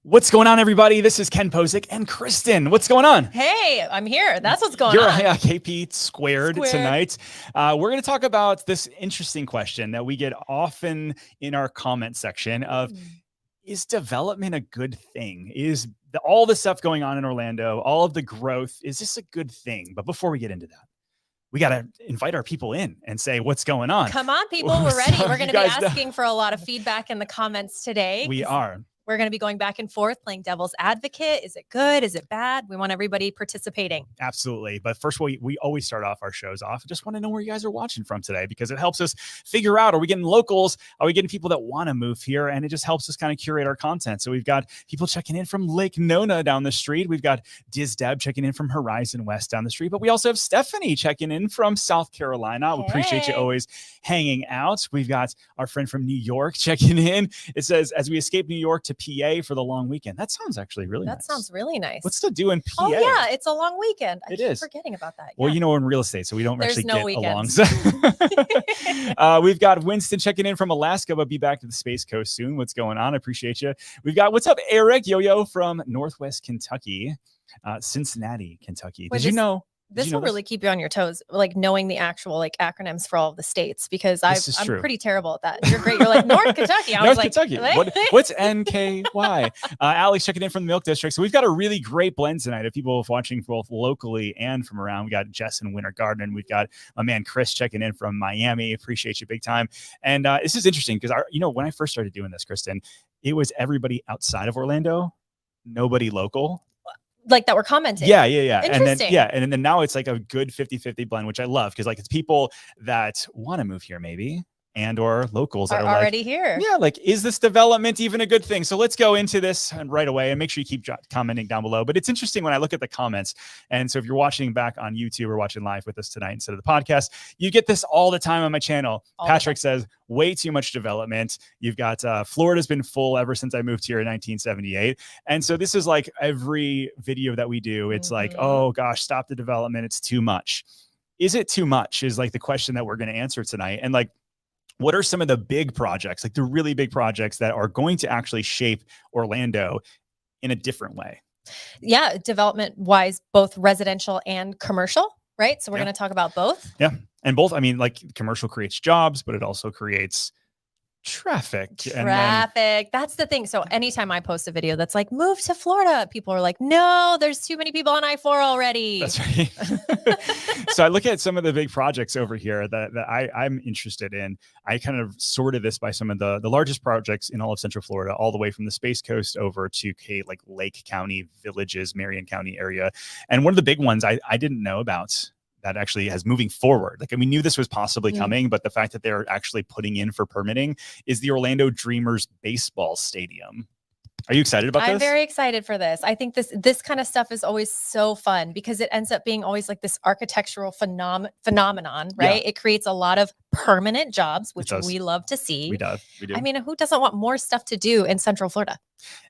What's going on, everybody? This is Ken Posick and Kristen. What's going on? Hey, I'm here. That's what's going You're on. You're KP squared tonight. We're going to talk about this interesting question that we get often in our comment section of, is development a good thing? Is all the stuff going on in Orlando, all of the growth, is this a good thing? But before we get into that, we got to invite our people in and say, what's going on? Come on, people. We're ready. We're going to be asking for a lot of feedback in the comments today. We are. We're going to be going back and forth, playing devil's advocate. Is it good? Is it bad? We want everybody participating. Absolutely. But first, we always start off our shows off. I just want to know where you guys are watching from today, because it helps us figure out, are we getting locals? Are we getting people that want to move here? And it just helps us kind of curate our content. So we've got people checking in from Lake Nona down the street. We've got Diz Deb checking in from Horizon West down the street. But we also have Stephanie checking in from South Carolina. We appreciate you always hanging out. We've got our friend from New York checking in. It says, as we escape New York to PA for the long weekend. That sounds actually really nice. That sounds really nice. What's to do in PA? Oh, yeah. It's a long weekend. I keep is forgetting about that. Well, you know, we're in real estate, so we don't actually get weekends. along. We've got Winston checking in from Alaska, but be back to the Space Coast soon. What's going on? I appreciate you. We've got, what's up, Eric Yo-Yo from Northwest Kentucky, Cincinnati, Kentucky. Did you know? This will really keep you on your toes, like knowing the actual acronyms for all of the states, because I'm pretty terrible at that. You're great. You're like North Kentucky. North Kentucky. What's NKY? Alex checking in from the Milk District. So we've got a really great blend tonight of people watching both locally and from around. We got Jess in Winter Garden. We've got my man Chris checking in from Miami. Appreciate you big time. And this is interesting because when I first started doing this, Kristen, it was everybody outside of Orlando, nobody local. Like that we're commenting. Yeah. Interesting. And then now it's like a good 50-50 blend, which I love, because like it's people that want to move here maybe, and or locals that are already here. Yeah, like, is this development even a good thing? So let's go into this right away, and make sure you keep commenting down below. But it's interesting when I look at the comments. And so if you're watching back on YouTube or watching live with us tonight instead of the podcast, you get this all the time on my channel. Patrick says, way too much development. You've got Florida's been full ever since I moved here in 1978. And so this is like every video that we do. It's like, oh gosh, stop the development. It's too much. Is it too much is like the question that we're going to answer tonight. And like, what are some of the big projects, like the really big projects that are going to actually shape Orlando in a different way? Yeah, development wise, both residential and commercial, right? So we're going to talk about both. Yeah. And both, I mean, like commercial creates jobs, but it also creates traffic. That's the thing. So anytime I post a video that's like, move to Florida, people are like, no, there's too many people on I-4 already. That's right. So I look at some of the big projects over here that I'm interested in. I kind of sorted this by some of the largest projects in all of Central Florida, all the way from the Space Coast over to like Lake County, Villages, Marion County area. And one of the big ones I didn't know about that actually has moving forward. Like, we knew this was possibly coming, but the fact that they're actually putting in for permitting is the Orlando Dreamers baseball stadium. Are you excited about this? I'm very excited for this. I think this kind of stuff is always so fun because it ends up being always like this architectural phenomenon, right? Yeah. It creates a lot of permanent jobs, which we love to see. We do. I mean, who doesn't want more stuff to do in Central Florida?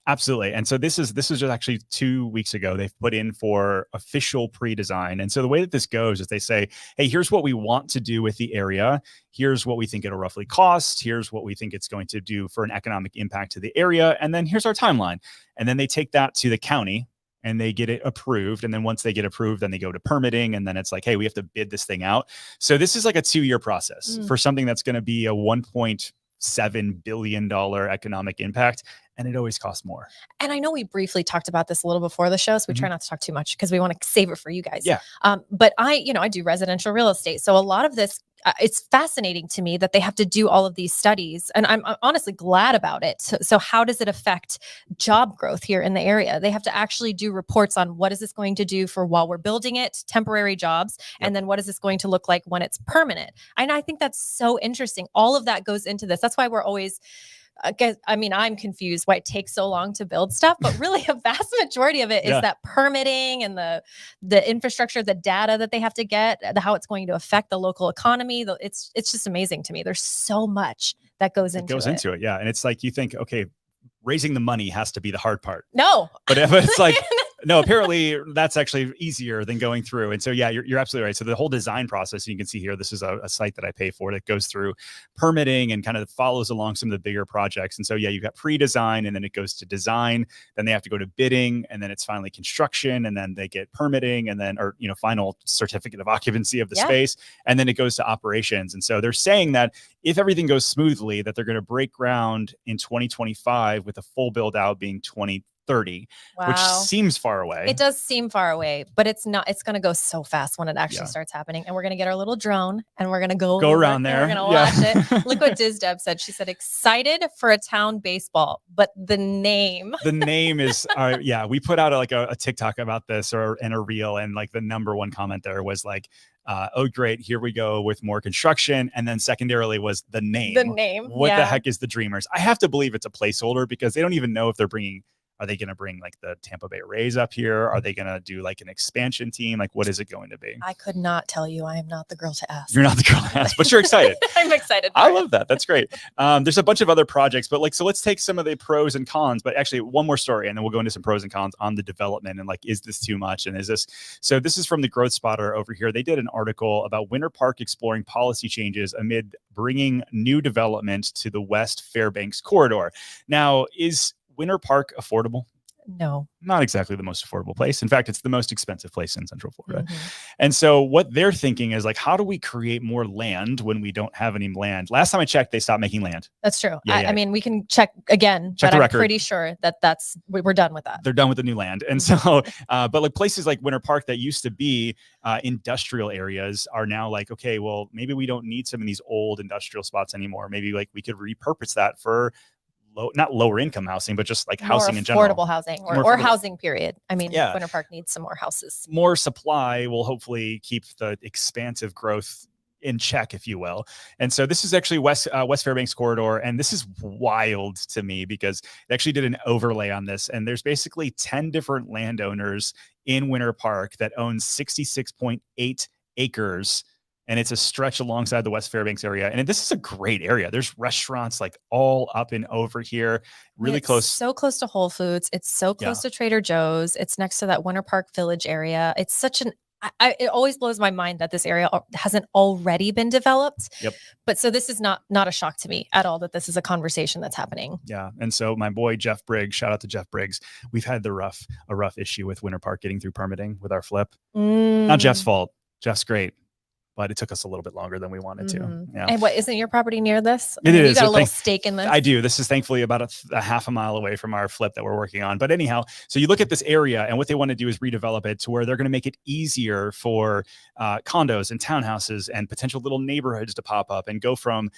Absolutely. And so this is just actually 2 weeks ago, they've put in for official pre-design. And so the way that this goes is they say, hey, here's what we want to do with the area. Here's what we think it'll roughly cost. Here's what we think it's going to do for an economic impact to the area. And then here's our timeline. And then they take that to the county and they get it approved. And then once they get approved, then they go to permitting. And then it's like, hey, we have to bid this thing out. So this is like a 2-year process for something that's going to be a $1.7 billion economic impact. And it always costs more. And I know we briefly talked about this a little before the show, so we try not to talk too much because we want to save it for you guys. Yeah. But I do residential real estate. So a lot of this, it's fascinating to me that they have to do all of these studies. And I'm honestly glad about it. So how does it affect job growth here in the area? They have to actually do reports on what is this going to do for while we're building it, temporary jobs, and then what is this going to look like when it's permanent? And I think that's so interesting. All of that goes into this. That's why we're always... I'm confused why it takes so long to build stuff, but really a vast majority of it is that permitting and the infrastructure, the data that they have to get, how it's going to affect the local economy. It's just amazing to me. There's so much that goes into it. Yeah. And it's like, you think, okay, raising the money has to be the hard part. No. But it's like No, apparently that's actually easier than going through. And so, yeah, you're absolutely right. So the whole design process, you can see here, this is a site that I pay for that goes through permitting and kind of follows along some of the bigger projects. And so, yeah, you've got pre-design and then it goes to design, then they have to go to bidding, and then it's finally construction, and then they get permitting, and then, or, final certificate of occupancy of the space. And then it goes to operations. And so they're saying that if everything goes smoothly, that they're going to break ground in 2025 with a full build out being 2030, which seems far away. It does seem far away, but it's not. It's going to go so fast when it actually starts happening. And we're going to get our little drone and we're going to go around there. We're going to watch it. Look what Diz Deb said. She said, excited for a town baseball, but the name is, we put out a TikTok about this and a reel. And like the number one comment there was like, oh, great, here we go with more construction. And then secondarily was the name. What the heck is the Dreamers? I have to believe it's a placeholder because they don't even know if are they going to bring like the Tampa Bay Rays up here? Are they going to do like an expansion team? Like, what is it going to be? I could not tell you. I am not the girl to ask. You're not the girl to ask, but you're excited. I'm excited. I love that. That's great. There's a bunch of other projects, but so let's take some of the pros and cons, but actually one more story, and then we'll go into some pros and cons on the development and is this too much? And so this is from the Growth Spotter over here. They did an article about Winter Park exploring policy changes amid bringing new development to the West Fairbanks corridor. Now, is Winter Park affordable? No, not exactly the most affordable place. In fact, it's the most expensive place in Central Florida. And so what they're thinking is like, how do we create more land when we don't have any land? Last time I checked, they stopped making land. That's true. I mean, we can check again, but I'm pretty sure that we're done with that. They're done with the new land. And so, but like places like Winter Park that used to be industrial areas are now like, okay, well, maybe we don't need some of these old industrial spots anymore. Maybe like we could repurpose that for not lower income housing, but just like more housing in general. Affordable housing or housing period. I mean, Winter Park needs some more houses. More supply will hopefully keep the expansive growth in check, if you will. And so this is actually West Fairbanks corridor. And this is wild to me because they actually did an overlay on this. And there's basically 10 different landowners in Winter Park that own 66.8 acres. And it's a stretch alongside the West Fairbanks area. And this is a great area. There's restaurants like all up and over here, really close. So close to Whole Foods. It's so close to Trader Joe's. It's next to that Winter Park Village area. It's such it always blows my mind that this area hasn't already been developed. But so this is not a shock to me at all that this is a conversation that's happening. Yeah. And so my boy, Jeff Briggs, shout out to Jeff Briggs. We've had a rough issue with Winter Park getting through permitting with our flip. Not Jeff's fault. Jeff's great. But it took us a little bit longer than we wanted to. Yeah. And isn't your property near this? It is. You got a little stake in this? I do. This is thankfully about a half a mile away from our flip that we're working on. But anyhow, so you look at this area and what they want to do is redevelop it to where they're going to make it easier for condos and townhouses and potential little neighborhoods to pop up and go from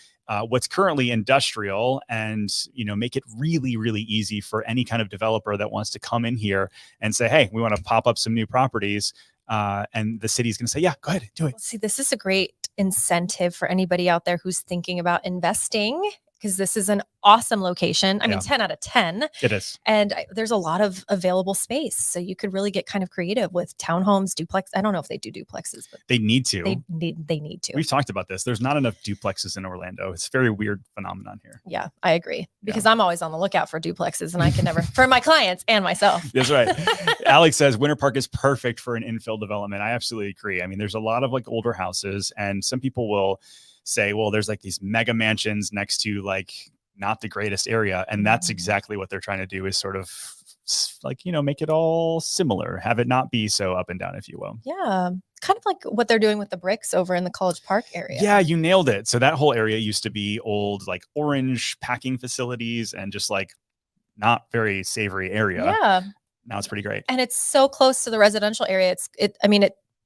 what's currently industrial and, make it really, really easy for any kind of developer that wants to come in here and say, hey, we want to pop up some new properties. And the city's going to say, yeah, go ahead, do it. See, this is a great incentive for anybody out there who's thinking about investing, because this is an awesome location. I mean, 10 out of 10. It is. And there's a lot of available space. So you could really get kind of creative with townhomes, duplex. I don't know if they do duplexes, but they need to. They need to. We've talked about this. There's not enough duplexes in Orlando. It's a very weird phenomenon here. Yeah, I agree. Because I'm always on the lookout for duplexes and I can never, for my clients and myself. That's right. Alex says Winter Park is perfect for an infill development. I absolutely agree. I mean, there's a lot of like older houses and some people will say, well, there's like these mega mansions next to like not the greatest area. And that's exactly what they're trying to do is sort of like, make it all similar, have it not be so up and down, if you will. Yeah. Kind of like what they're doing with the bricks over in the College Park area. Yeah, you nailed it. So that whole area used to be old, like orange packing facilities and just like not very savory area. Yeah. Now it's pretty great. And it's so close to the residential area.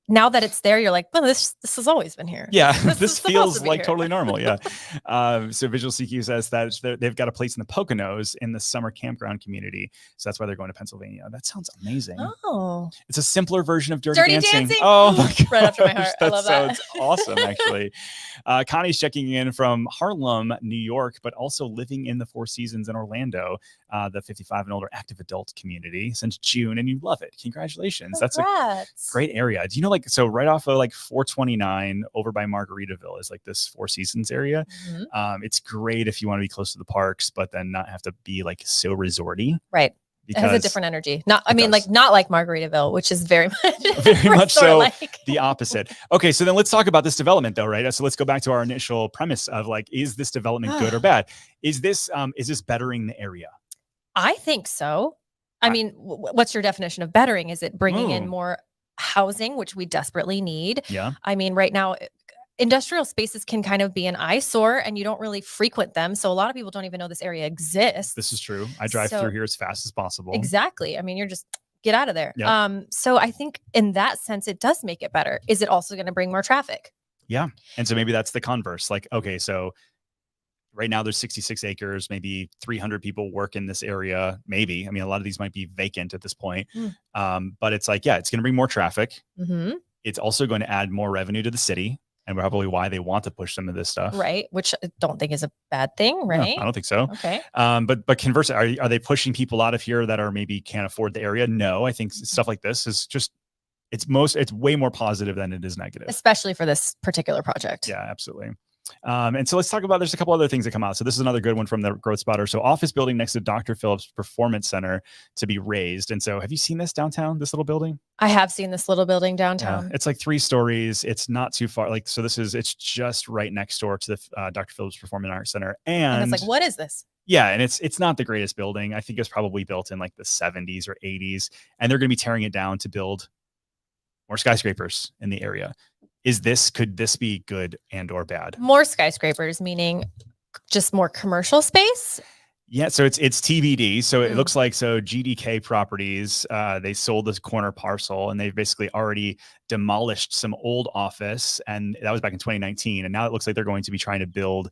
Now that it's there, you're like, well, this has always been here. Yeah, this feels like totally normal. Yeah. So Visual CQ says that they've got a place in the Poconos in the summer campground community. So that's why they're going to Pennsylvania. That sounds amazing. Oh. It's a simpler version of Dirty Dancing. Oh my God. Right after my heart. I love that. Sounds awesome, actually. Connie's checking in from Harlem, New York, but also living in the Four Seasons in Orlando, the 55 and older active adult community since June, and you love it. Congratulations. Congrats. That's a great area. Do you know, so right off of like 429 over by Margaritaville is like this Four Seasons area. It's great if you want to be close to the parks, but then not have to be like so resorty. Right. It has a different energy. Not like Margaritaville, which is very much, very much so the opposite. Okay, so then let's talk about this development though, right? So let's go back to our initial premise of like, is this development good or bad? Is this bettering the area? I think so. I mean, what's your definition of bettering? Is it bringing in more housing, which we desperately need? Yeah. I mean, right now, industrial spaces can kind of be an eyesore and you don't really frequent them. So a lot of people don't even know this area exists. This is true. I drive through here as fast as possible. Exactly. I mean, you're just get out of there. Yep. So I think in that sense, it does make it better. Is it also going to bring more traffic? Yeah. And so maybe that's the converse. Like, okay, so right now there's 66 acres, maybe 300 people work in this area. Maybe, I mean, a lot of these might be vacant at this point. But it's like, yeah, it's going to bring more traffic. It's also going to add more revenue to the city. And probably why they want to push some of this stuff. Right. Which I don't think is a bad thing, right? No, I don't think so. Okay. But conversely, are they pushing people out of here that are maybe can't afford the area? No, I think stuff like this is just, it's way more positive than it is negative. Especially for this particular project. Yeah, absolutely. And so let's talk about, there's a couple other things that come out. So this is another good one from the Growth Spotter. So office building next to Dr. Phillips Performance Center to be raised. And so have you seen this downtown, this little building? I have seen this little building downtown. It's like 3 stories. It's not too far. Like, so it's just right next door to the Dr. Phillips Performing Arts Center. And it's like, what is this? Yeah. And it's not the greatest building. I think it was probably built in like the 70s or 80s. And they're going to be tearing it down to build more skyscrapers in the area. Could this be good and or bad? More skyscrapers, meaning just more commercial space? Yeah, so it's TBD. So it looks like, so GDK Properties, they sold this corner parcel and they've basically already demolished some old office, and that was back in 2019. And now it looks like they're going to be trying to build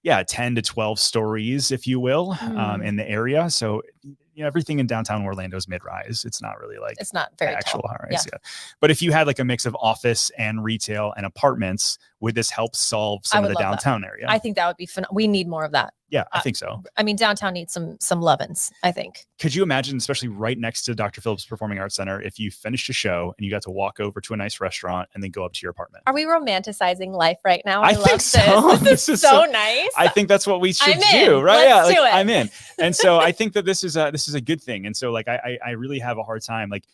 10 to 12 stories, if you will, in the area. So everything in downtown Orlando is mid-rise. It's not really like, it's not very actual tall. high-rise. Yeah. But if you had like a mix of office and retail and apartments, would this help solve some of the downtown area? I think that would be fun. We need more of that. Yeah, I think so. I mean, downtown needs some lovin's, I think. Could you imagine, especially right next to Dr. Phillips Performing Arts Center, if you finished a show and you got to walk over to a nice restaurant and then go up to your apartment? Are we romanticizing life right now? I think so. This is so nice. I think that's what we should do, right? Let's do it. I'm in. And so I think that this is a good thing. And so like I really have a hard time like.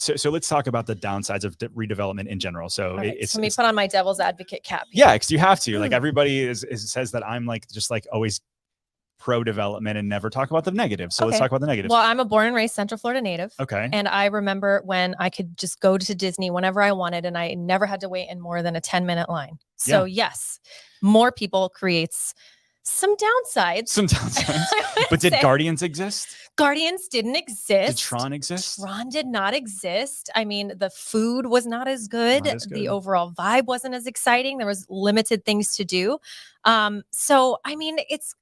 So let's talk about the downsides of redevelopment in general. So let me put on my devil's advocate cap. Yeah, because you have to. Like everybody says that I'm like just like always pro development and never talk about the negatives. So let's talk about the negatives. Well, I'm a born and raised Central Florida native. Okay. And I remember when I could just go to Disney whenever I wanted, and I never had to wait in more than a 10-minute line. So yes, more people creates some downsides. But did Guardians exist? Guardians didn't exist. Did Tron exist? Tron did not exist. I mean, the food was not as good. The overall vibe wasn't as exciting. There was limited things to do. So, I mean, it's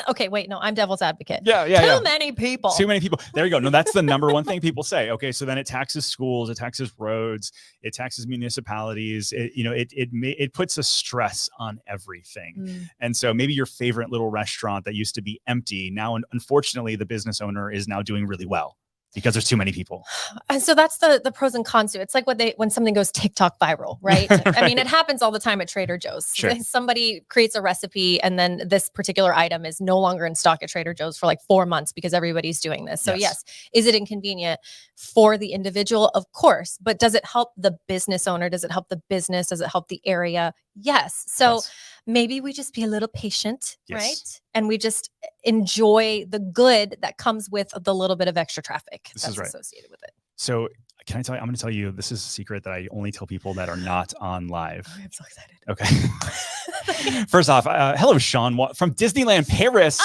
okay. Wait, no, I'm devil's advocate. Too many people. Too many people. There you go. No, that's the number one thing people say. Okay, so then it taxes schools, it taxes roads, it taxes municipalities. It puts a stress on everything. And so maybe your favorite little restaurant that used to be empty now, unfortunately, the business owner is now doing really well because there's too many people. And so that's the pros and cons to it. It's like when something goes TikTok viral, right? I mean, it happens all the time at Trader Joe's. Sure. Somebody creates a recipe and then this particular item is no longer in stock at Trader Joe's for like 4 months because everybody's doing this. So yes, is it inconvenient for the individual? Of course. But does it help the business owner? Does it help the business? Does it help the area? Yes. So maybe we just be a little patient, right? And we just enjoy the good that comes with the little bit of extra traffic that's associated with it. So can I tell you, I'm going to tell you, this is a secret that I only tell people that are not on live. Oh, I'm so excited. Okay. First off, hello, Sean from Disneyland Paris.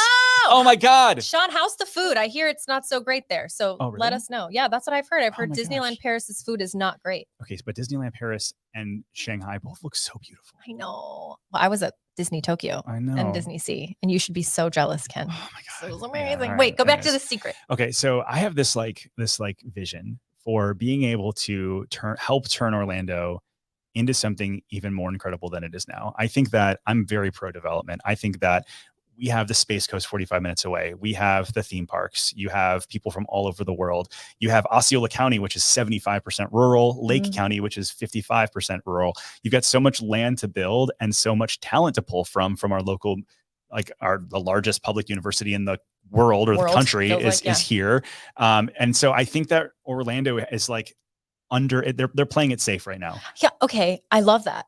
Oh my God. Sean, how's the food? I hear it's not so great there. So let us know. Yeah, that's what I've heard. I've heard Disneyland Paris's food is not great. Okay, but Disneyland Paris and Shanghai both look so beautiful. I know. Well, I was at Disney Tokyo and Disney Sea, and you should be so jealous, Ken. Oh my God. So it was amazing. Yeah, wait, go back to the secret. Okay, so I have this vision for being able to help turn Orlando into something even more incredible than it is now. I think that I'm very pro development. I think that we have the Space Coast 45 minutes away. We have the theme parks. You have people from all over the world. You have Osceola County, which is 75% rural, Lake County, which is 55% rural. You've got so much land to build and so much talent to pull from our local like the largest public university in the world or the country is here. And so I think that Orlando is like they're playing it safe right now. Yeah. Okay. I love that.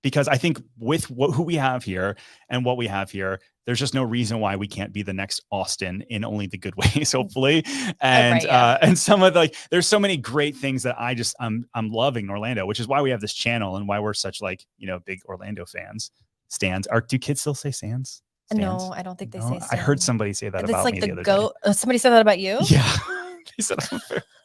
Because I think with who we have here and what we have here, there's just no reason why we can't be the next Austin in only the good ways, hopefully. And and some of there's so many great things that I'm loving in Orlando, which is why we have this channel and why we're such big Orlando fans. Do kids still say Stands? No, I don't think they say Stands. I heard somebody say that about me the other day. Somebody said that about you? Yeah. He said,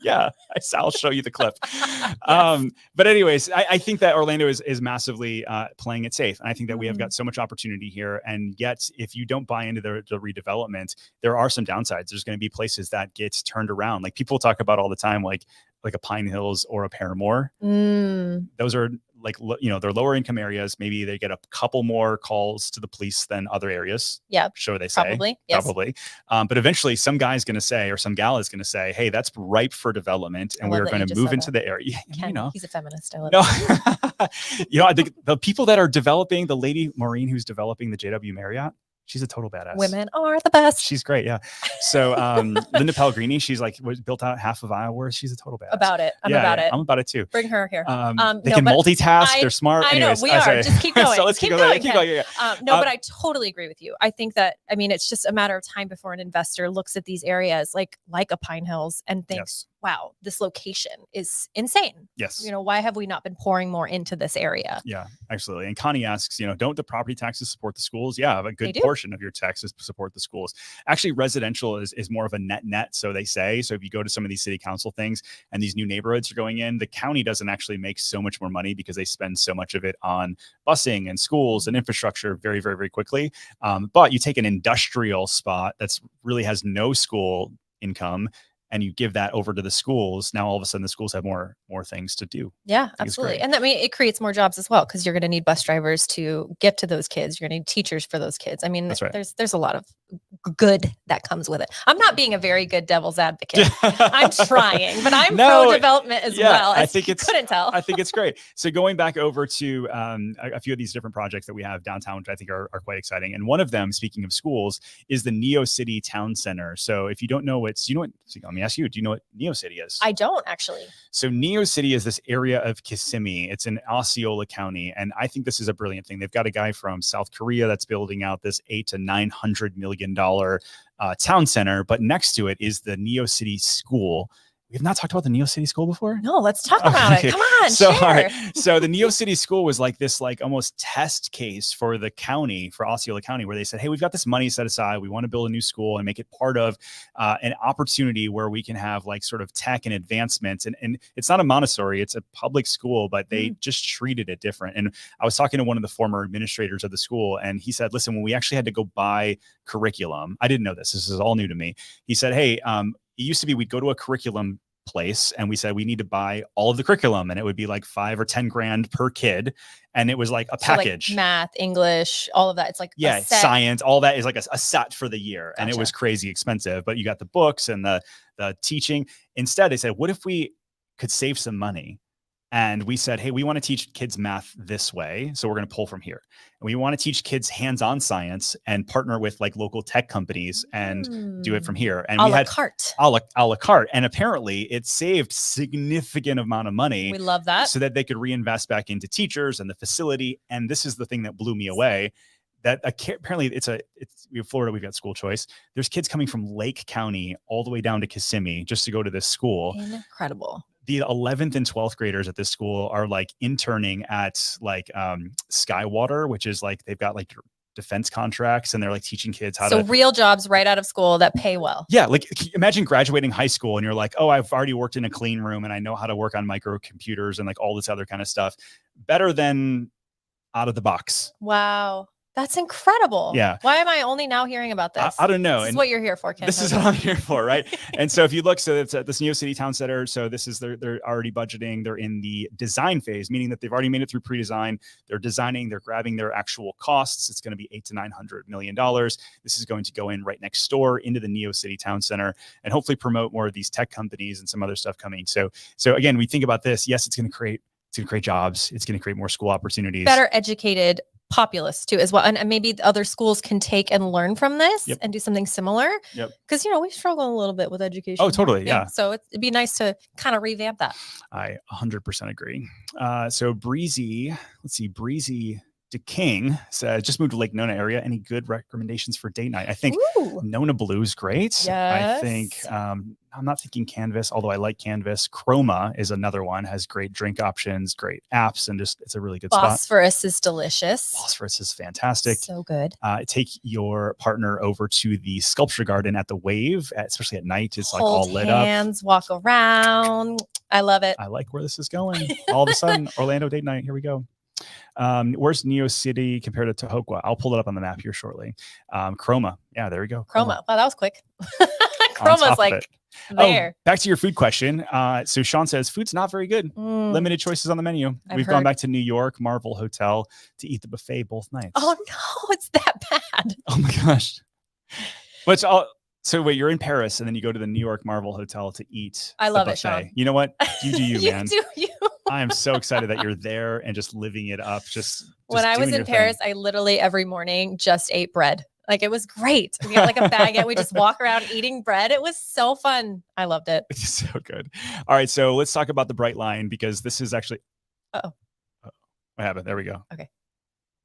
yeah, I'll show you the clip. Yes. But anyways, I think that Orlando is massively playing it safe. And I think that we have got so much opportunity here. And yet, if you don't buy into the redevelopment, there are some downsides. There's going to be places that get turned around. Like people talk about all the time, like a Pine Hills or a Paramore. Those are they're lower income areas. Maybe they get a couple more calls to the police than other areas. Yeah. Sure. They say probably. Yes. Probably. But eventually some guy's going to say, or some gal is going to say, hey, that's ripe for development. And we're going to move into the area. Ken, he's a feminist. I love it. I think the people that are developing, the lady Maureen, who's developing the JW Marriott, she's a total badass. Women are the best. She's great. Yeah. So Linda Pellegrini, she's built out half of Iowa. She's a total badass. About it. I'm about it. I'm about it too. Bring her here. They can multitask. They're smart. Anyways, I know we are. Just keep going. So let's keep going. Yeah. But I totally agree with you. I think that, it's just a matter of time before an investor looks at these areas like a Pine Hills and thinks, wow, this location is insane. Yes. Why have we not been pouring more into this area? Yeah, absolutely. And Connie asks, don't the property taxes support the schools? Yeah, a good portion of your taxes support the schools. Actually, residential is more of a net. So they say, so if you go to some of these city council things and these new neighborhoods are going in, the county doesn't actually make so much more money because they spend so much of it on busing and schools and infrastructure very, very, very quickly. But you take an industrial spot that's really has no school income, and you give that over to the schools. Now, all of a sudden, the schools have more things to do. Yeah, absolutely. And it creates more jobs as well, because you're going to need bus drivers to get to those kids. You're going to need teachers for those kids. That's right. There's a lot of good that comes with it. I'm not being a very good devil's advocate. I'm trying, but I'm pro development as well. I think couldn't tell. I think it's great. So going back over to a few of these different projects that we have downtown, which I think are quite exciting. And one of them, speaking of schools, is the Neo City Town Center. So if you don't know let me ask you, do you know what Neo City is? I don't actually. So Neo City is this area of Kissimmee. It's in Osceola County. And I think this is a brilliant thing. They've got a guy from South Korea that's building out this $800 to $900 million town center, but next to it is the Neo City School. We have not talked about the Neo City School before? No, let's talk about it. Come on, all right. So the Neo City School was like this almost test case for the county, for Osceola County, where they said, hey, we've got this money set aside. We want to build a new school and make it part of an opportunity where we can have sort of tech and advancements. And it's not a Montessori, it's a public school, but they just treated it different. And I was talking to one of the former administrators of the school, and he said, listen, when we actually had to go buy curriculum, I didn't know this is all new to me. He said, hey, it used to be we'd go to a curriculum place and we said we need to buy all of the curriculum, and it would be like $5 or $10 grand per kid, and it was like a package. So math, English, all of that. It's like a set. Science, all that is like a set for the year. Gotcha. And it was crazy expensive, but you got the books and the teaching. Instead, they said, what if we could save some money? And we said, hey, we want to teach kids math this way, so we're going to pull from here. And we want to teach kids hands-on science and partner with local tech companies and do it from here. And we had a la carte. And apparently it saved significant amount of money. We love that. So that they could reinvest back into teachers and the facility. And this is the thing that blew me away. That apparently Florida, we've got school choice. There's kids coming from Lake County all the way down to Kissimmee just to go to this school. Incredible. The 11th and 12th graders at this school are interning at Skywater, which is they've got defense contracts, and they're teaching kids how to. So real jobs right out of school that pay well. Yeah. Imagine graduating high school and you're like, oh, I've already worked in a clean room and I know how to work on microcomputers and all this other kind of stuff. Better than out of the box. Wow. That's incredible. Yeah. Why am I only now hearing about this? I don't know. This is what you're here for, Ken. This is what I'm here for, right? And so if you look, so it's at this Neo City Town Center. So this is they're already budgeting. They're in the design phase, meaning that they've already made it through pre-design. They're designing. They're grabbing their actual costs. It's going to be $800 to $900 million. This is going to go in right next door into the Neo City Town Center and hopefully promote more of these tech companies and some other stuff coming. So again, we think about this. Yes, it's going to create jobs. It's going to create more school opportunities. Better educated populace too as well. And maybe other schools can take and learn from this Yep. and do something similar. Yep. Because, we struggle a little bit with education. Oh, totally. Yeah. So it'd be nice to kind of revamp that. I 100% agree. So Breezy DeKing said, just moved to Lake Nona area. Any good recommendations for date night? I think Nona Blue is great. Yes. I think, I'm not thinking Canvas, although I like Canvas. Chroma is another one, has great drink options, great apps, and just, it's a really good spot. Phosphorus is delicious. Phosphorus is fantastic. So good. Take your partner over to the sculpture garden at the Wave, especially at night. It's like all lit up. Hands, walk around. I love it. I like where this is going. All of a sudden, Orlando date night. Here we go. Where's Neo City compared to Tahokwa? I'll pull it up on the map here shortly. Chroma. Yeah, there we go. Chroma. Wow, that was quick. Chroma's like there. Back to your food question. So Sean says food's not very good. Limited choices on the menu. We've gone back to New York, Marvel Hotel to eat the buffet both nights. Oh no, it's that bad. Oh my gosh. So wait, you're in Paris and then you go to the New York Marvel Hotel to eat. I love it, Sean. You know what? You do you, man. You do you. I am so excited that you're there and just living it up. Just when I was in Paris, I literally every morning just ate bread. Like it was great. We had like a baguette. We just walk around eating bread. It was so fun. I loved it. It's so good. All right. So let's talk about the Bright Line because this is actually. Uh-oh. What happened? There we go. Okay.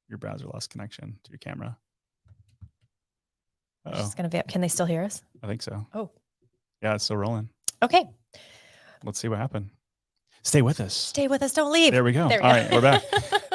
Your browser lost connection to your camera. Just gonna vamp. Can they still hear us? I think so. Oh. Yeah, it's still rolling. Okay. Let's see what happened. Stay with us. Stay with us. Don't leave. There we go. All right, we're back.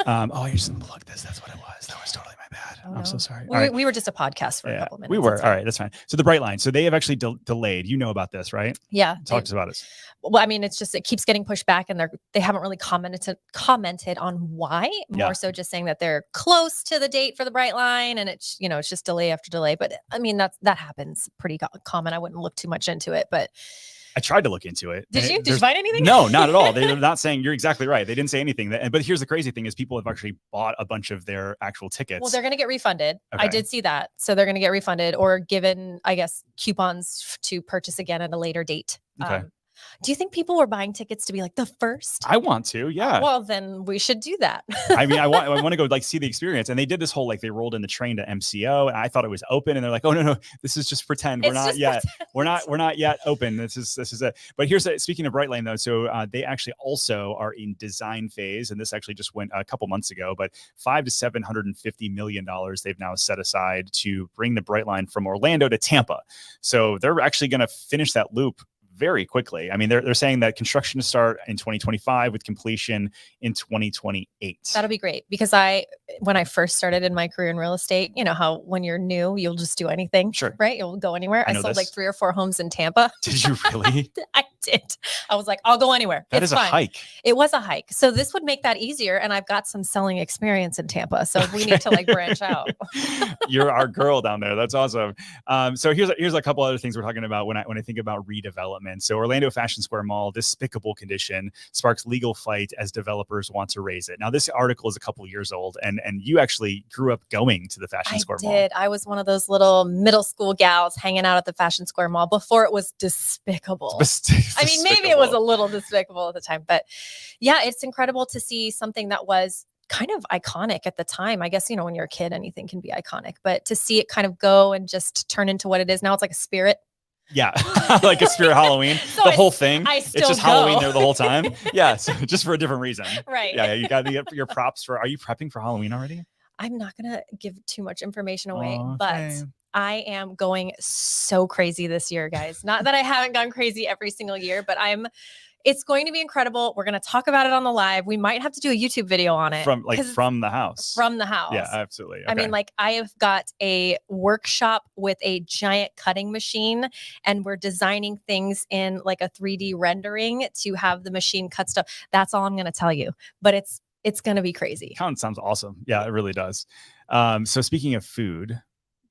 I just unplugged this. That's what it was. That was totally my bad. Oh, I'm so sorry. We were just a podcast for a couple minutes. We were. All right, that's fine. So the Bright Line. So they have actually delayed. You know about this, right? Yeah. Talk to us about it. Well, I mean, it's just it keeps getting pushed back, and they haven't really commented on why. More so, just saying that they're close to the date for the Bright Line, and it's it's just delay after delay. But I mean, that happens pretty common. I wouldn't look too much into it, but. I tried to look into it. Did you? Did you find anything? No, not at all. They're not saying you're exactly right. They didn't say anything. But here's the crazy thing is people have actually bought a bunch of their actual tickets. Well, they're going to get refunded. Okay. I did see that. So they're going to get refunded or given, I guess, coupons to purchase again at a later date. Okay. Do you think people were buying tickets to be like the first? I want to, yeah. Well, then we should do that. I mean, I want to go like see the experience. And they did this whole like they rolled in the train to MCO, and I thought it was open. And they're like, oh no, this is just pretend. We're not yet. We're not yet open. This is it. But speaking of Bright Line though, so they actually also are in design phase, and this actually just went a couple months ago. But $500 to $750 million they've now set aside to bring the Bright Line from Orlando to Tampa. So they're actually going to finish that loop very quickly. I mean, they're saying that construction to start in 2025 with completion in 2028. That'll be great because when I first started in my career in real estate, you know how when you're new, you'll just do anything. Sure. Right? You'll go anywhere. I sold like 3 or 4 homes in Tampa. Did you really? I did. I was like, I'll go anywhere. That is a hike. It was a hike. So this would make that easier. And I've got some selling experience in Tampa. So we need to like branch out. You're our girl down there. That's awesome. So here's a couple other things we're talking about when I think about redevelopment. So Orlando Fashion Square Mall, despicable condition, sparks legal fight as developers want to raise it. Now, this article is a couple years old, and you actually grew up going to the Fashion Square Mall. I did. I was one of those little middle school gals hanging out at the Fashion Square Mall before it was despicable. I mean, maybe it was a little despicable at the time, but yeah, it's incredible to see something that was kind of iconic at the time. I guess, when you're a kid, anything can be iconic, but to see it kind of go and just turn into what it is now, it's like a spirit. Yeah, like a spirit Halloween, the whole thing. It's just Halloween there the whole time. Yeah, so just for a different reason. Right. Yeah, you got to get your props for. Are you prepping for Halloween already? I'm not going to give too much information away, but I am going so crazy this year, guys. Not that I haven't gone crazy every single year, but it's going to be incredible. We're going to talk about it on the live. We might have to do a YouTube video on it. From the house. From the house. Yeah, absolutely. Okay. I mean, I have got a workshop with a giant cutting machine, and we're designing things in like a 3D rendering to have the machine cut stuff. That's all I'm going to tell you. But it's going to be crazy. Sounds awesome. Yeah, it really does. So speaking of food,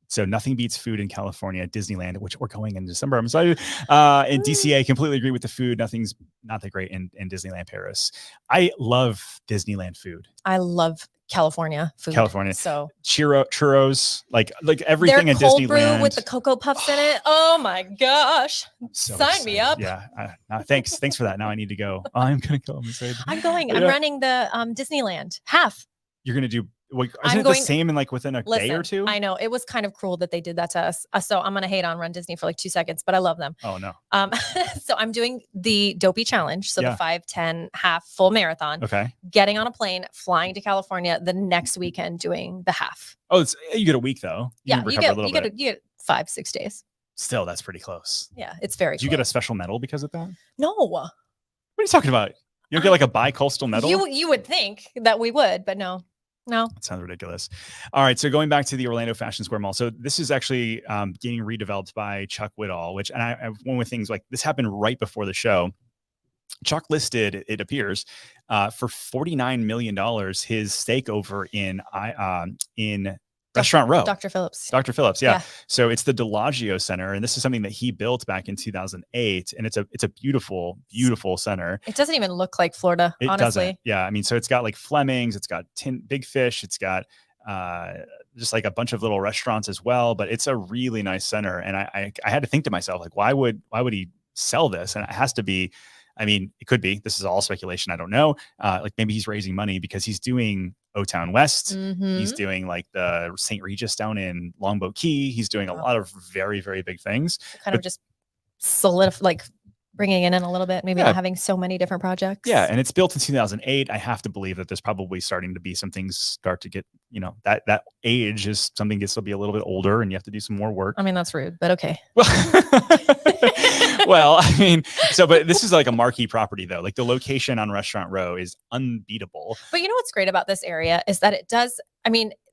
so nothing beats food in California, Disneyland, which we're going in December. I'm excited. In DCA, completely agree with the food. Nothing's not that great in Disneyland Paris. I love Disneyland food. I love California food. So churros, like everything in cold Disneyland. Brew with the Cocoa Puffs in it. Oh my gosh. So Sign excited. Me up. Yeah. Thanks for that. Now I need to go. I'm going to go. I'm excited. I'm going. I'm running the Disneyland half. You're going to do Like, I'm isn't it the going- same in like within a day or Listen, two? I know it was kind of cruel that they did that to us. So I'm gonna hate on Run Disney for like 2 seconds, but I love them. Oh no. So I'm doing the Dopey Challenge, so Yeah. the 5, 10, half, full marathon. Okay. Getting on a plane, flying to California the next weekend, doing the half. Oh, you get a week though. You Yeah, can you recover a little bit. get 5, 6 days. Still, that's pretty close. Yeah, it's very. Do you get a special medal because of that? No. What are you talking about? You don't get like a bi-coastal medal? You would think that we would, but no. That sounds ridiculous. All right, so going back to the Orlando Fashion Square Mall. So this is actually getting redeveloped by Chuck Whitall, which, and I one of the things, like, this happened right before the show. Chuck listed, it appears, for $49 million his stake over in Restaurant Row. Dr. Phillips. Dr. Phillips, yeah. So it's the Delagio Center, and this is something that he built back in 2008, and it's a beautiful, beautiful center. It doesn't even look like Florida, It honestly. doesn't. Yeah, I mean, so it's got like Fleming's, it's got Big Fish, it's got just like a bunch of little restaurants as well. But it's a really nice center, and I had to think to myself, like, why would he sell this? And it has to be. I mean, it could be. This is all speculation. I don't know. Like, maybe he's raising money because he's doing O-Town West. Mm-hmm. He's doing like the St. Regis down in Longboat Key. He's doing a lot of very, very big things. Kind of just like bringing it in a little bit, maybe not having so many different projects. Yeah, and it's built in 2008. I have to believe that there's probably starting to be some things start to get, that age is something gets to be a little bit older and you have to do some more work. I mean, that's rude, but okay. Well, I mean, but this is like a marquee property though. Like, the location on Restaurant Row is unbeatable. But you know what's great about this area is that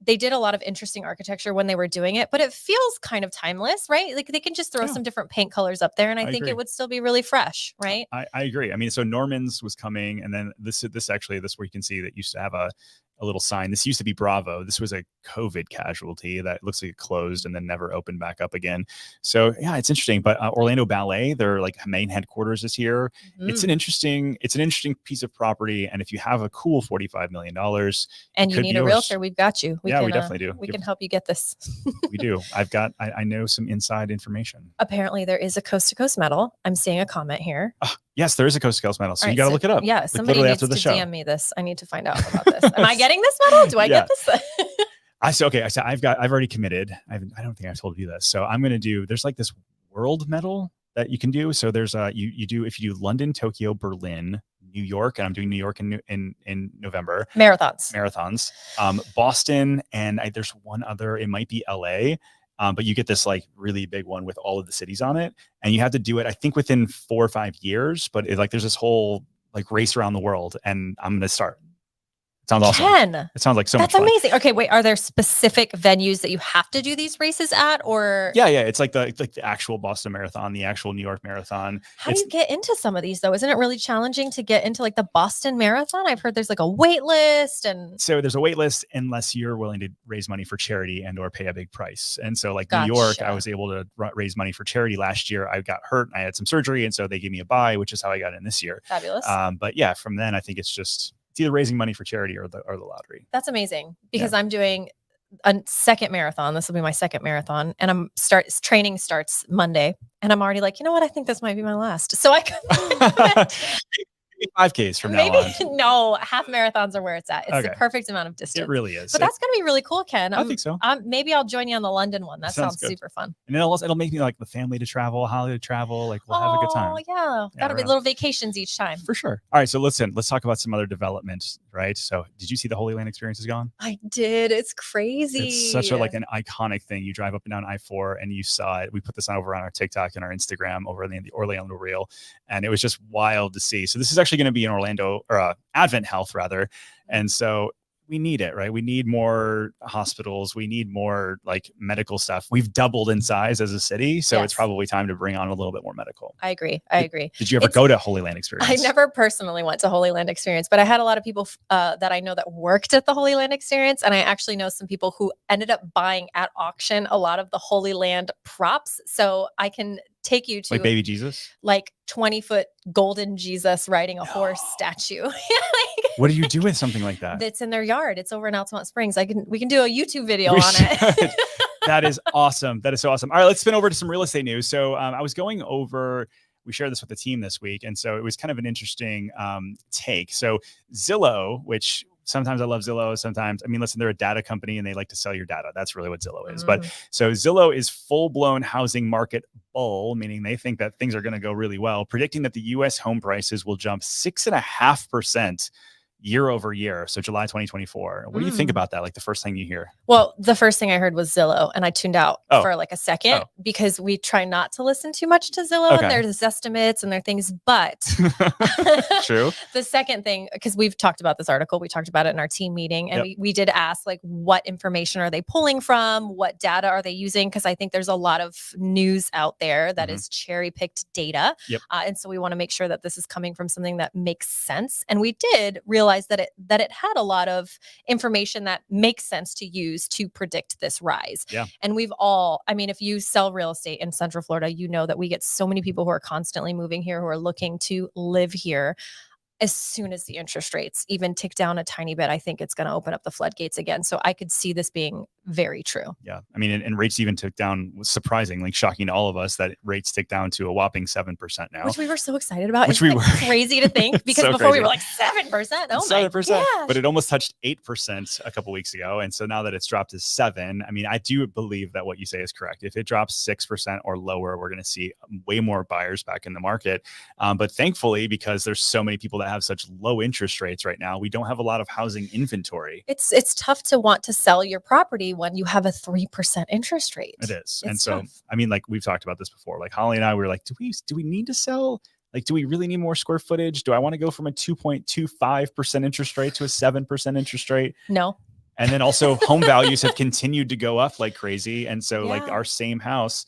they did a lot of interesting architecture when they were doing it, but it feels kind of timeless, right? Like, they can just throw some different paint colors up there, and I think agree. it would still be really fresh, right? I agree. I mean, so Norman's was coming, and then this where you can see that used to have a little sign. This used to be Bravo. This was a COVID casualty that looks like it closed and then never opened back up again. So yeah, it's interesting. But Orlando Ballet, their like main headquarters is here. Mm-hmm. It's an interesting piece of property. And if you have a cool $45 million and you need a realtor, we've got you. We definitely do. We can help you get this. We do. I know some inside information. Apparently there is a coast to coast medal. I'm seeing a comment here. Yes, there is a coast to coast medal. So you got to look it up. Yeah, like, somebody needs to DM me this. I need to find out about this. Am I getting this medal? Do I get this? I've already committed. I don't think I've told you this. So I'm going to do, there's like this world medal that you can do. So there's you do, if you do London, Tokyo, Berlin, New York, and I'm doing New York in November. Marathons. Boston, and there's one other, it might be LA. But you get this like really big one with all of the cities on it, and you have to do it, I think, within 4 or 5 years. But there's this whole like race around the world, and I'm going to start. Sounds awesome. It sounds like so much fun. That's amazing. Okay, wait. Are there specific venues that you have to do these races at, or? Yeah. It's like the actual Boston Marathon, the actual New York Marathon. How do you get into some of these though? Isn't it really challenging to get into like the Boston Marathon? I've heard there's like a wait list, and so there's a wait list unless you're willing to raise money for charity and or pay a big price. And so like New York, I was able to raise money for charity last year. I got hurt. I had some surgery, and so they gave me a buy, which is how I got in this year. Fabulous. But yeah, from then I think it's either raising money for charity or the lottery. That's amazing, because I'm doing a second marathon. This will be my second marathon, and training starts Monday, and I'm already like, you know what? I think this might be my last. So I could 5Ks from now on. No, half marathons are where it's at. It's the perfect amount of distance. It really is. But that's going to be really cool, Ken. I think so. Maybe I'll join you on the London one. That sounds super fun. And it'll make me like the family to travel, holiday to travel. Like, we'll have a good time. Oh yeah. That'll be little vacations each time. For sure. All right. So let's talk about some other developments, right? So did you see the Holy Land Experience is gone? I did. It's crazy. It's such an iconic thing. You drive up and down I-4 and you saw it. We put this over on our TikTok and our Instagram over in the Orlando Reel. And it was just wild to see. So this is actually going to be in Orlando, or Advent Health rather. And so we need it, right? We need more hospitals. We need more like medical stuff. We've doubled in size as a city. So it's probably time to bring on a little bit more medical. I agree. Did you ever go to Holy Land Experience? I never personally went to Holy Land Experience, but I had a lot of people that I know that worked at the Holy Land Experience. And I actually know some people who ended up buying at auction a lot of the Holy Land props. So I can take you to like baby Jesus, like 20-foot golden Jesus riding a horse statue. What do you do with something like that? That's in their yard. It's over in Altamont Springs. We can do a YouTube video on it. That is awesome. That is so awesome. All right, let's spin over to some real estate news. So I was going over, we shared this with the team this week. And so it was kind of an interesting take. So Zillow, which Sometimes I love Zillow. Sometimes, I mean, listen, they're a data company and they like to sell your data. That's really what Zillow is. But so Zillow is full-blown housing market bull, meaning they think that things are going to go really well, predicting that the U.S. home prices will jump 6.5% year over year. So July 2024. What do you think about that? Like the first thing you hear? Well, the first thing I heard was Zillow, and I tuned out for like a second because we try not to listen too much to Zillow and their estimates and their things. But true. The second thing, because we've talked about this article, we talked about it in our team meeting, and we did ask like, what information are they pulling from? What data are they using? Because I think there's a lot of news out there that is cherry picked data. And so we want to make sure that this is coming from something that makes sense. And we did realize that it had a lot of information that makes sense to use to predict this rise. And we've all, I mean, if you sell real estate in Central Florida, you know that we get so many people who are constantly moving here, who are looking to live here. As soon as the interest rates even tick down a tiny bit, I think it's going to open up the floodgates again. So I could see this being very true. Yeah. I mean, and rates even took down, was surprising, like shocking to all of us that rates tick down to a whopping 7% now. Which we were so excited about. Which we were. Crazy to think because So before crazy. we were like 7%. Oh 7%. My gosh. But it almost touched 8% a couple weeks ago. And so now that it's dropped to 7, I mean, I do believe that what you say is correct. If it drops 6% or lower, we're going to see way more buyers back in the market. But thankfully, because there's so many people that have such low interest rates right now, we don't have a lot of housing inventory. It's tough to want to sell your property when you have a 3% interest rate. It is. And so, I mean, like we've talked about this before, like Holly and I were like, do we need to sell? Like, do we really need more square footage? Do I want to go from a 2.25% interest rate to a 7% interest rate? No. And then also home values have continued to go up like crazy. And so like our same house,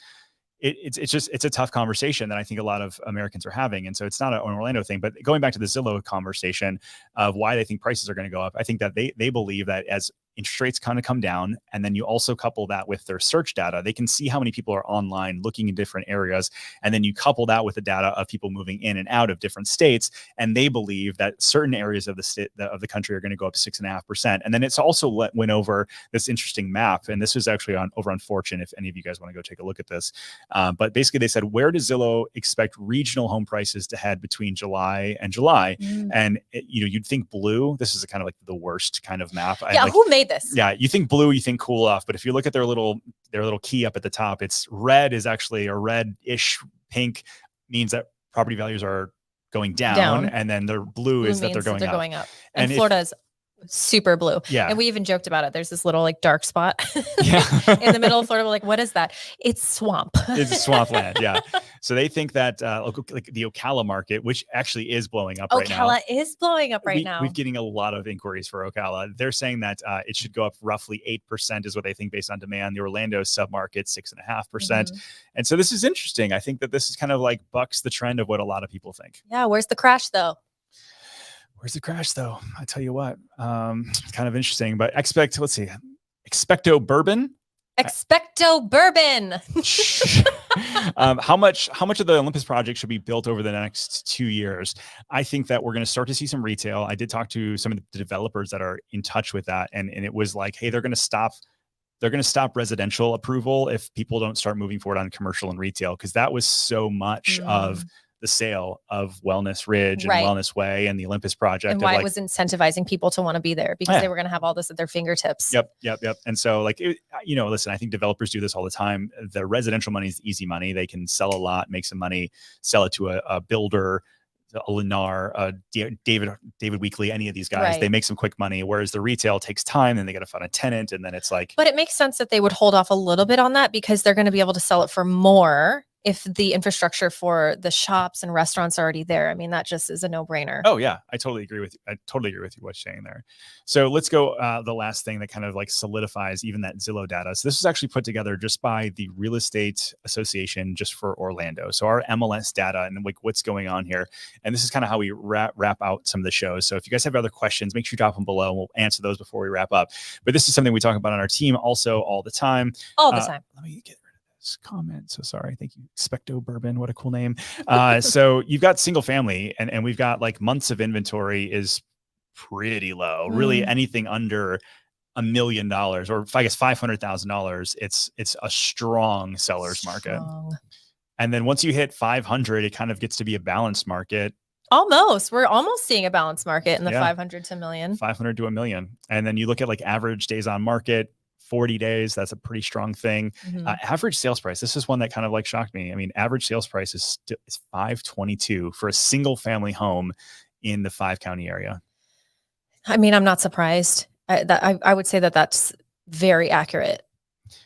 it's a tough conversation that I think a lot of Americans are having. And so it's not an Orlando thing, but going back to the Zillow conversation of why they think prices are going to go up, I think that they believe that as interest rates kind of come down, and then you also couple that with their search data, they can see how many people are online looking in different areas. And then you couple that with the data of people moving in and out of different states. And they believe that certain areas of the state of the country are going to go up 6.5%. And then it's also went over this interesting map. And this was actually over on Fortune, if any of you guys want to go take a look at this. But basically they said, where does Zillow expect regional home prices to head between July and July? And you'd think blue. This is kind of like the worst kind of map. Who made this? Yeah, you think blue, you think cool off, but if you look at their little key up at the top, it's red is actually a red-ish pink, means that property values are going down. And then their blue is that they're going up. And Florida is super blue. Yeah. And we even joked about it. There's this little like dark spot in the middle of Florida. We're like, what is that? It's swamp. It's swampland. Yeah. So they think that like the Ocala market, which actually is blowing up right now. Ocala is blowing up right now. We're getting a lot of inquiries for Ocala. They're saying that it should go up roughly 8% is what they think based on demand. The Orlando submarket, 6.5%. And so this is interesting. I think that this is kind of like bucks the trend of what a lot of people think. Yeah. Where's the crash though? Where's the crash though? I tell you what, it's kind of interesting, but expecto bourbon. Expecto bourbon. How much of the Olympus project should be built over the next 2 years? I think that we're going to start to see some retail. I did talk to some of the developers that are in touch with that. And it was like, hey, they're going to stop residential approval if people don't start moving forward on commercial and retail. Cause that was so much of the sale of Wellness Ridge and Wellness Way and the Olympus project. And why it was incentivizing people to want to be there because they were going to have all this at their fingertips. Yep. And so like, listen, I think developers do this all the time. The residential money is easy money. They can sell a lot, make some money, sell it to a builder, a Lennar, David Weekley, any of these guys, they make some quick money. Whereas the retail takes time and they got to find a tenant. And then it's like, but it makes sense that they would hold off a little bit on that because they're going to be able to sell it for more if the infrastructure for the shops and restaurants are already there. I mean, that just is a no-brainer. Oh yeah, I totally agree with you. I totally agree with you what you're saying there. So let's go the last thing that kind of like solidifies even that Zillow data. So this was actually put together just by the Real Estate Association just for Orlando. So our MLS data and like what's going on here. And this is kind of how we wrap out some of the shows. So if you guys have other questions, make sure you drop them below and we'll answer those before we wrap up. But this is something we talk about on our team also all the time. All the time. Let me get comment. So sorry. Thank you. Expecto bourbon. What a cool name. So you've got single family and we've got like months of inventory is pretty low. Really anything under $1 million or I guess $500,000. It's a strong seller's market. And then once you hit 500, it kind of gets to be a balanced market. Almost. We're almost seeing a balanced market in the Yeah. 500 to million. 500 to a million. And then you look at like average days on market, 40 days. That's a pretty strong thing. Average sales price. This is one that kind of like shocked me. I mean, average sales price is 522 for a single family home in the 5-county area. I mean, I'm not surprised. I would say that that's very accurate.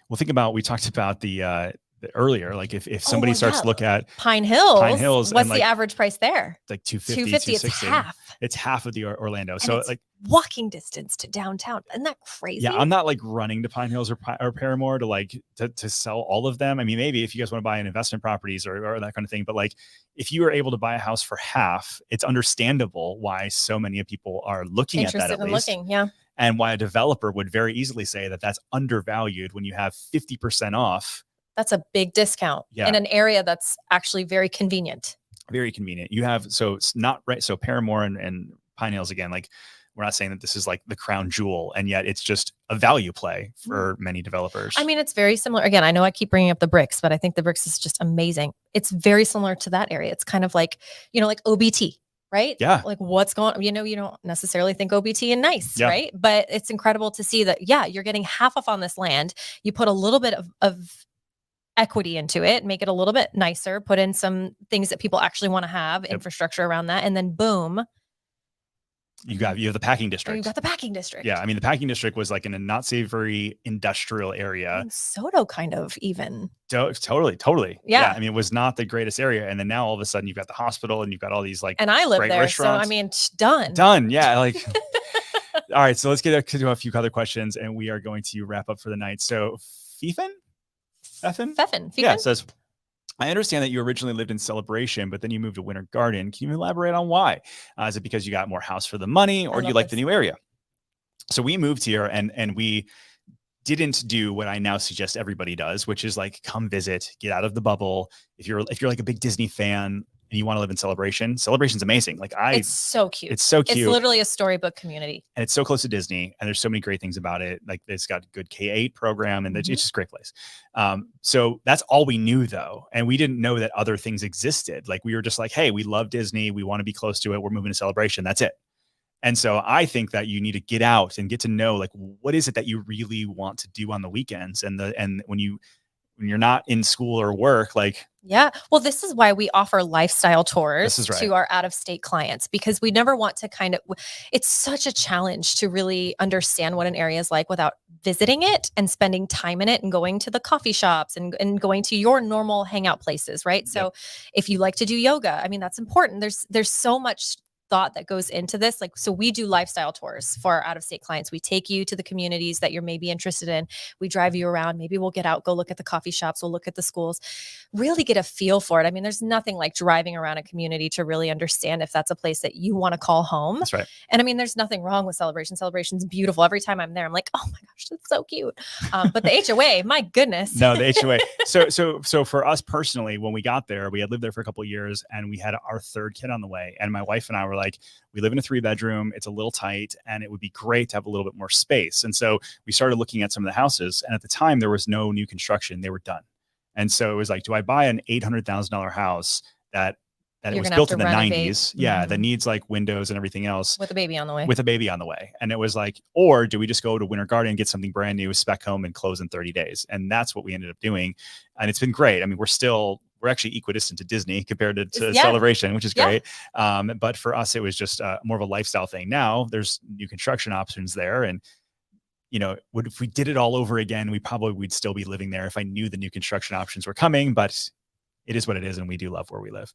Well, think about, we talked about the earlier, like if somebody starts to look at Pine Hills, what's like, the average price there? Like 250, 250. It's half. It's half of the Orlando. And so it's like walking distance to downtown. Isn't that crazy? Yeah, I'm not like running to Pine Hills or Paramore to like to sell all of them. I mean, maybe if you guys want to buy an investment properties or that kind of thing, but like if you are able to buy a house for half, it's understandable why so many people are looking at that at least. Yeah. And why a developer would very easily say that that's undervalued when you have 50% off. That's a big discount in an area that's actually very convenient. Very convenient. You have, so it's not right. So Paramore and Pine Hills, again, like we're not saying that this is like the crown jewel, and yet it's just a value play for many developers. I mean, it's very similar. Again, I know I keep bringing up the bricks, but I think the bricks is just amazing. It's very similar to that area. It's kind of like, like OBT. Right? Yeah. Like what's going on? You don't necessarily think OBT and nice, right? But it's incredible to see that, you're getting half off on this land. You put a little bit of equity into it, make it a little bit nicer, put in some things that people actually want to have, infrastructure around that. And then boom. You have the packing district. You got the packing district. Yeah. I mean, the packing district was like in a not savory industrial area. Soto kind of even. Totally. Yeah. I mean, it was not the greatest area. And then now all of a sudden you've got the hospital and you've got all these like, and I live there. Restaurants. So I mean, done. Done. Yeah. Like, all right. So let's get to a few other questions and we are going to wrap up for the night. So Feffin? Yeah. It says, I understand that you originally lived in Celebration, but then you moved to Winter Garden. Can you elaborate on why? Is it because you got more house for the money or do you like the new area? So we moved here and we didn't do what I now suggest everybody does, which is like, come visit, get out of the bubble. If you're like a big Disney fan and you want to live in Celebration's amazing. Like it's so cute. It's so cute. It's literally a storybook community. And it's so close to Disney and there's so many great things about it. Like it's got a good K-8 program and it's just a great place. So that's all we knew though. And we didn't know that other things existed. Like we were just like, hey, we love Disney. We want to be close to it. We're moving to Celebration. That's it. And so I think that you need to get out and get to know like, what is it that you really want to do on the weekends? And when you're not in school or work, like, yeah. Well, this is why we offer lifestyle tours to our out-of-state clients, because we never want to it's such a challenge to really understand what an area is like without visiting it and spending time in it and going to the coffee shops and going to your normal hangout places, right? So if you like to do yoga, I mean, that's important. There's so much thought that goes into this. Like, so we do lifestyle tours for our out-of-state clients. We take you to the communities that you're maybe interested in. We drive you around. Maybe we'll get out, go look at the coffee shops. We'll look at the schools, really get a feel for it. I mean, there's nothing like driving around a community to really understand if that's a place that you want to call home. That's right. And I mean, there's nothing wrong with Celebration. Celebration's beautiful. Every time I'm there, I'm like, oh my gosh, that's so cute. But the HOA, my goodness. No, the HOA. So for us personally, when we got there, we had lived there for a couple of years and we had our third kid on the way. And my wife and I were like, we live in a 3-bedroom. It's a little tight and it would be great to have a little bit more space. And so we started looking at some of the houses. And at the time, there was no new construction. They were done. And so it was like, do I buy an $800,000 house that it was built in the 90s? Yeah, that needs like windows and everything else. With a baby on the way. And it was like, or do we just go to Winter Garden and get something brand new, spec home and close in 30 days? And that's what we ended up doing. And it's been great. I mean, we're actually equidistant to Disney compared to Celebration, which is great. But for us, it was just more of a lifestyle thing. Now there's new construction options there. And, if we did it all over again, we'd still be living there if I knew the new construction options were coming, but it is what it is. And we do love where we live.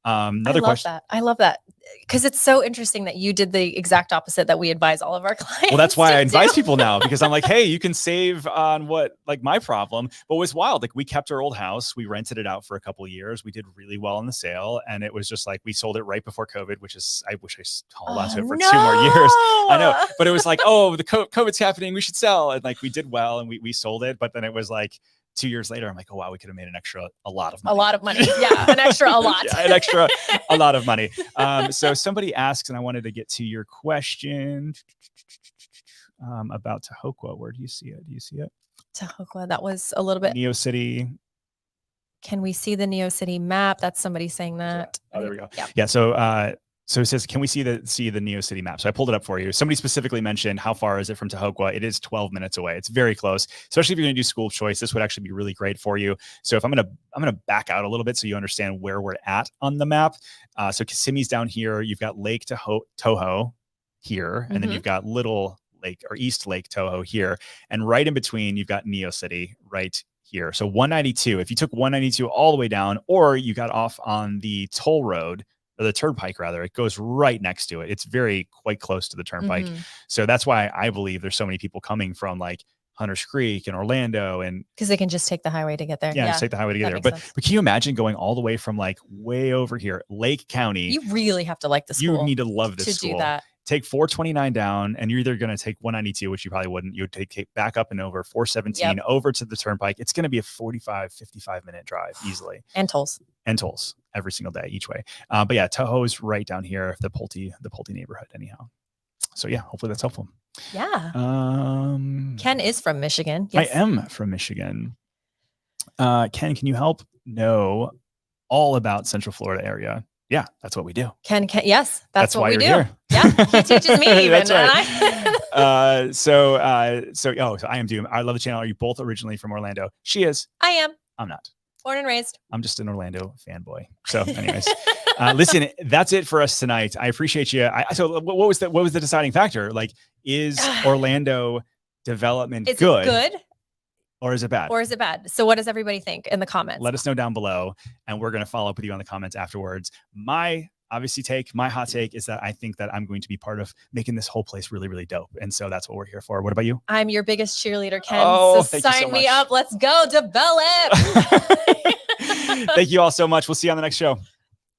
Another question. I love that. Because it's so interesting that you did the exact opposite that we advise all of our clients. Well, that's why I advise people now, because I'm like, hey, you can save on my problem. But it was wild. Like we kept our old house. We rented it out for a couple of years. We did really well on the sale. And it was just like, we sold it right before COVID, which is, I wish I held on to it for 2 more years. I know, but it was like, oh, the COVID's happening. We should sell. And like, we did well and we sold it. But then it was like, 2 years later, I'm like, oh, wow, we could have made a lot of money. A lot of money. Yeah. An extra, a lot. A lot of money. So somebody asks, and I wanted to get to your question about Tahokwa. Where do you see it? Tahokwa. That was a little bit. Neo City. Can we see the Neo City map? That's somebody saying that. Oh, there we go. Yeah. Yeah. So it says, can we see the Neo City map? So I pulled it up for you. Somebody specifically mentioned, how far is it from Tahokwa? It is 12 minutes away. It's very close, especially if you're going to do school choice. This would actually be really great for you. So if I'm going to back out a little bit so you understand where we're at on the map. So Kissimmee's down here. You've got Lake Toho here, and then you've got Little Lake or East Lake Toho here. And right in between, you've got Neo City right here. So 192, if you took 192 all the way down, or you got off on the toll road, or the turnpike rather, it goes right next to it. It's quite close to the turnpike. So that's why I believe there's so many people coming from like Hunters Creek and Orlando, and because they can just take the highway to get there. Yeah, just take the highway to get there. But can you imagine going all the way from like way over here, Lake County? You really have to like the school. You need to love this school. To do that. Take 429 down, and you're either going to take 192, which you probably wouldn't. You would take back up and over 417 over to the turnpike. It's going to be a 55 minute drive easily. And tolls every single day, each way. But yeah, Toho is right down here, the Pulte neighborhood anyhow. So yeah, hopefully that's helpful. Yeah. Ken is from Michigan. Yes. I am from Michigan. Ken, can you help know all about Central Florida area? Yeah, that's what we do. Ken, yes, that's what we do. Here. Yeah, he teaches me even. That's right. So I am Doom. I love the channel. Are you both originally from Orlando? She is. I am. I'm not. Born and raised. I'm just an Orlando fanboy. So anyways, listen, that's it for us tonight. I appreciate you. So what was the deciding factor? Like, is Orlando development good? Or is it bad? So what does everybody think in the comments? Let us know down below, and we're going to follow up with you on the comments afterwards. My hot take is that I think that I'm going to be part of making this whole place really, really dope. And so that's what we're here for. What about you? I'm your biggest cheerleader, Ken. Oh, so sign me up. Let's go develop. Thank you all so much. We'll see you on the next show.